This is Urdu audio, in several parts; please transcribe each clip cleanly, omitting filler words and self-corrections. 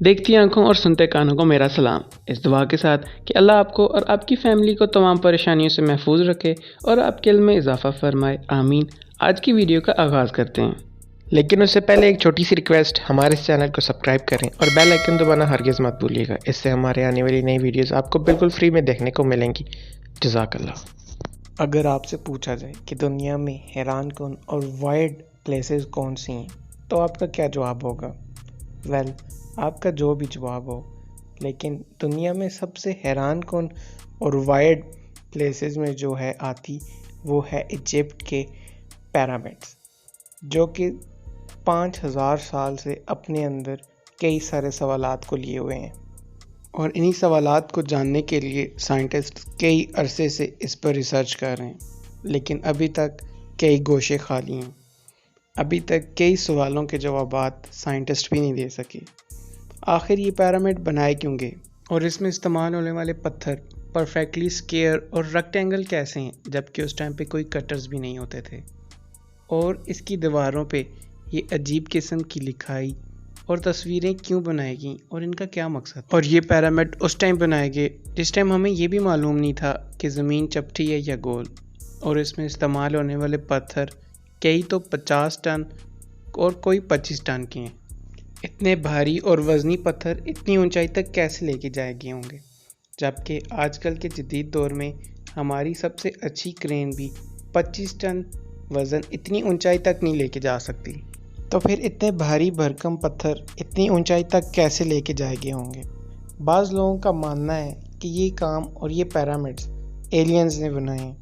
دیکھتی آنکھوں اور سنتے کانوں کو میرا سلام، اس دعا کے ساتھ کہ اللہ آپ کو اور آپ کی فیملی کو تمام پریشانیوں سے محفوظ رکھے اور آپ کے علم میں اضافہ فرمائے، آمین۔ آج کی ویڈیو کا آغاز کرتے ہیں، لیکن اس سے پہلے ایک چھوٹی سی ریکویسٹ، ہمارے اس چینل کو سبسکرائب کریں اور بیل آئیکن دبانا ہرگز مت بھولیے گا، اس سے ہمارے آنے والی نئی ویڈیوز آپ کو بالکل فری میں دیکھنے کو ملیں گی۔ جزاک اللہ۔ اگر آپ سے پوچھا جائے کہ دنیا میں حیران کن اور وائڈ پلیسز کون سی ہیں تو آپ کا کیا جواب ہوگا؟ آپ کا جو بھی جواب ہو، لیکن دنیا میں سب سے حیران کن اور وائڈ پلیسز میں جو ہے آتی وہ ہے ایجپٹ کے پیرامڈس، جو کہ 5000 سال سے اپنے اندر کئی سارے سوالات کو لیے ہوئے ہیں، اور انہی سوالات کو جاننے کے لیے سائنٹسٹ کئی عرصے سے اس پر ریسرچ کر رہے ہیں، لیکن ابھی تک کئی گوشے خالی ہیں۔ ابھی تک کئی سوالوں کے جوابات سائنٹسٹ بھی نہیں دے سکے۔ آخر یہ پیرامڈ بنائے کیوں گئے اور اس میں استعمال ہونے والے پتھر پرفیکٹلی اسکوائر اور ریکٹینگل کیسے ہیں، جبکہ اس ٹائم پہ کوئی کٹرز بھی نہیں ہوتے تھے، اور اس کی دیواروں پہ یہ عجیب قسم کی لکھائی اور تصویریں کیوں بنائی گئیں اور ان کا کیا مقصد؟ اور یہ پیرامڈ اس ٹائم بنائے گئے جس ٹائم ہمیں یہ بھی معلوم نہیں تھا کہ زمین چپٹی ہے یا گول، اور اس میں استعمال ہونے والے پتھر کئی تو 50 ٹن اور کوئی 25 ٹن کے ہیں۔ اتنے بھاری اور وزنی پتھر اتنی اونچائی تک کیسے لے کے جائے گئے ہوں گے، جبکہ آج کل کے جدید دور میں ہماری سب سے اچھی کرین بھی 25 ٹن وزن اتنی اونچائی تک نہیں لے کے جا سکتی، تو پھر اتنے بھاری بھرکم پتھر اتنی اونچائی تک کیسے لے کے جائے گئے ہوں گے؟ بعض لوگوں کا ماننا ہے کہ یہ کام اور یہ پیرامڈز ایلینز نے بنائے ہیں،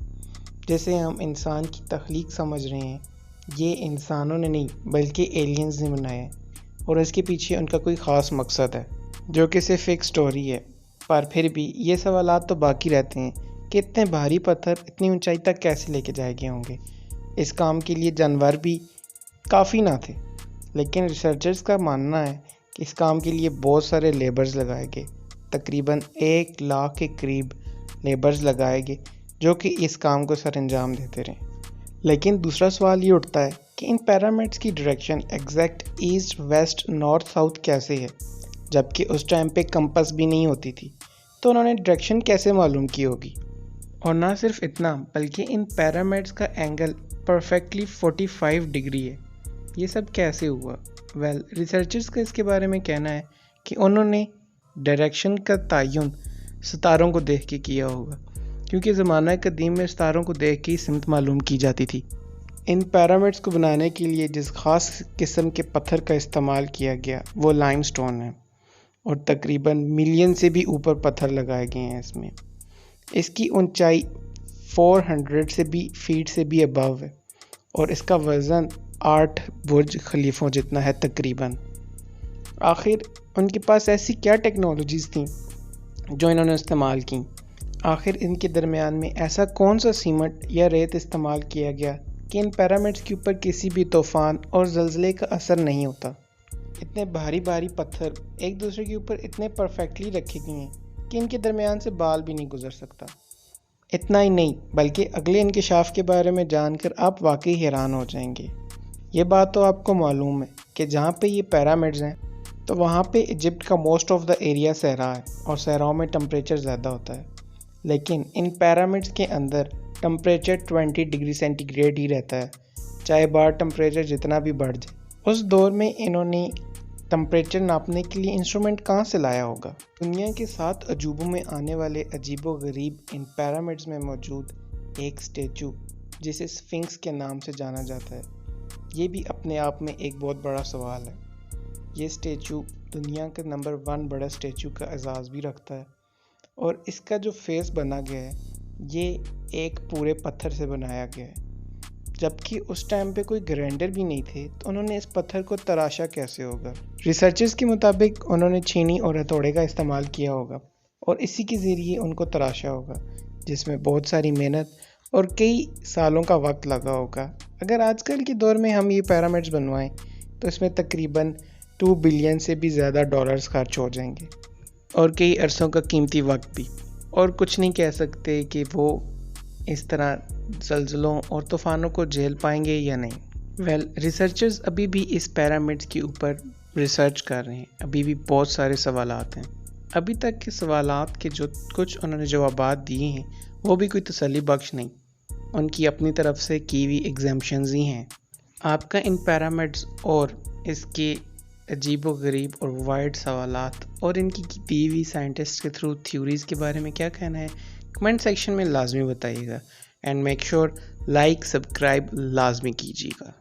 جیسے ہم انسان کی تخلیق سمجھ رہے ہیں، یہ انسانوں نے نہیں بلکہ ایلینز نے بنایا ہے، اور اس کے پیچھے ان کا کوئی خاص مقصد ہے جو کہ صرف ایک سٹوری ہے۔ پر پھر بھی یہ سوالات تو باقی رہتے ہیں کہ اتنے بھاری پتھر اتنی اونچائی تک کیسے لے کے جائے گئے ہوں گے؟ اس کام کے لیے جانور بھی کافی نہ تھے، لیکن ریسرچرز کا ماننا ہے کہ اس کام کے لیے بہت سارے لیبرز لگائے گئے، تقریباً 1 لاکھ کے قریب لیبرز لگائے گئے جو کہ اس کام کو سر انجام دیتے رہے۔ لیکن دوسرا سوال یہ اٹھتا ہے کہ ان پیرامڈز کی direction exact east west north south کیسے ہے، جبکہ اس ٹائم پہ کمپس بھی نہیں ہوتی تھی، تو انہوں نے ڈائریکشن کیسے معلوم کی ہوگی؟ اور نہ صرف اتنا بلکہ ان پیرامڈز کا اینگل پرفیکٹلی 45 ڈگری ہے۔ یہ سب کیسے ہوا؟ ریسرچرز کا اس کے بارے میں کہنا ہے کہ انہوں نے ڈائریکشن کا تعین ستاروں کو دیکھ کے کیا ہوگا، کیونکہ زمانہ قدیم میں ستاروں کو دیکھ کے ہی سمت معلوم کی جاتی تھی۔ ان پیرامڈز کو بنانے کے لیے جس خاص قسم کے پتھر کا استعمال کیا گیا وہ لائم سٹون ہے، اور تقریباً ملین سے بھی اوپر پتھر لگائے گئے ہیں اس میں۔ اس کی اونچائی 400 سے بھی فیٹ سے بھی ابو ہے، اور اس کا وزن 8 برج خلیفوں جتنا ہے تقریباً۔ آخر ان کے پاس ایسی کیا ٹیکنالوجیز تھیں جو انہوں نے استعمال کی؟ آخر ان کے درمیان میں ایسا کون سا سیمنٹ یا ریت استعمال کیا گیا کہ ان پیرامڈز کے اوپر کسی بھی طوفان اور زلزلے کا اثر نہیں ہوتا؟ اتنے بھاری پتھر ایک دوسرے کے اوپر اتنے پرفیکٹلی رکھے گئے ہیں کہ ان کے درمیان سے بال بھی نہیں گزر سکتا۔ اتنا ہی نہیں بلکہ اگلے انکشاف کے بارے میں جان کر آپ واقعی حیران ہو جائیں گے۔ یہ بات تو آپ کو معلوم ہے کہ جہاں پہ یہ پیرامڈز ہیں تو وہاں پہ ایجپٹ کا موسٹ آف دا ایریا صحرا ہے، اور صحراؤں میں ٹمپریچر زیادہ ہوتا ہے، لیکن ان پیرامڈز کے اندر ٹمپریچر 20 ڈگری سینٹی گریڈ ہی رہتا ہے، چاہے باہر ٹمپریچر جتنا بھی بڑھ جائے۔ اس دور میں انہوں نے ٹمپریچر ناپنے کے لیے انسٹرومنٹ کہاں سے لایا ہوگا؟ دنیا کے 7 عجوبوں میں آنے والے عجیب و غریب ان پیرامڈز میں موجود ایک سٹیچو جسے سفنکس کے نام سے جانا جاتا ہے، یہ بھی اپنے آپ میں ایک بہت بڑا سوال ہے۔ یہ سٹیچو دنیا کا نمبر 1 بڑا سٹیچو کا اعزاز بھی رکھتا ہے، اور اس کا جو فیس بنا گیا ہے یہ ایک پورے پتھر سے بنایا گیا ہے، جبکہ اس ٹائم پہ کوئی گرائنڈر بھی نہیں تھے، تو انہوں نے اس پتھر کو تراشا کیسے ہوگا؟ ریسرچرز کے مطابق انہوں نے چھینی اور ہتھوڑے کا استعمال کیا ہوگا، اور اسی کے ذریعے ان کو تراشا ہوگا، جس میں بہت ساری محنت اور کئی سالوں کا وقت لگا ہوگا۔ اگر آج کل کے دور میں ہم یہ پیرامڈز بنوائیں تو اس میں تقریباً 2 بلین سے بھی زیادہ ڈالرز خرچ ہو جائیں گے، اور کئی عرصوں کا قیمتی وقت بھی، اور کچھ نہیں کہہ سکتے کہ وہ اس طرح زلزلوں اور طوفانوں کو جھیل پائیں گے یا نہیں۔ ریسرچرز ابھی بھی اس پیرامڈز کے اوپر ریسرچ کر رہے ہیں، ابھی بھی بہت سارے سوالات ہیں۔ ابھی تک کے سوالات کے جو کچھ انہوں نے جوابات دیے ہیں وہ بھی کوئی تسلی بخش نہیں، ان کی اپنی طرف سے کی ہوئی ایگزامپشنز ہی ہیں۔ آپ کا ان پیرامڈز اور اس کے عجیب و غریب اور وائڈ سوالات اور ان کی دی ہوئی سائنٹسٹ کے تھرو تھیوریز کے بارے میں کیا کہنا ہے، کمنٹ سیکشن میں لازمی بتائیے گا، and make sure like subscribe لازمی کیجیے گا۔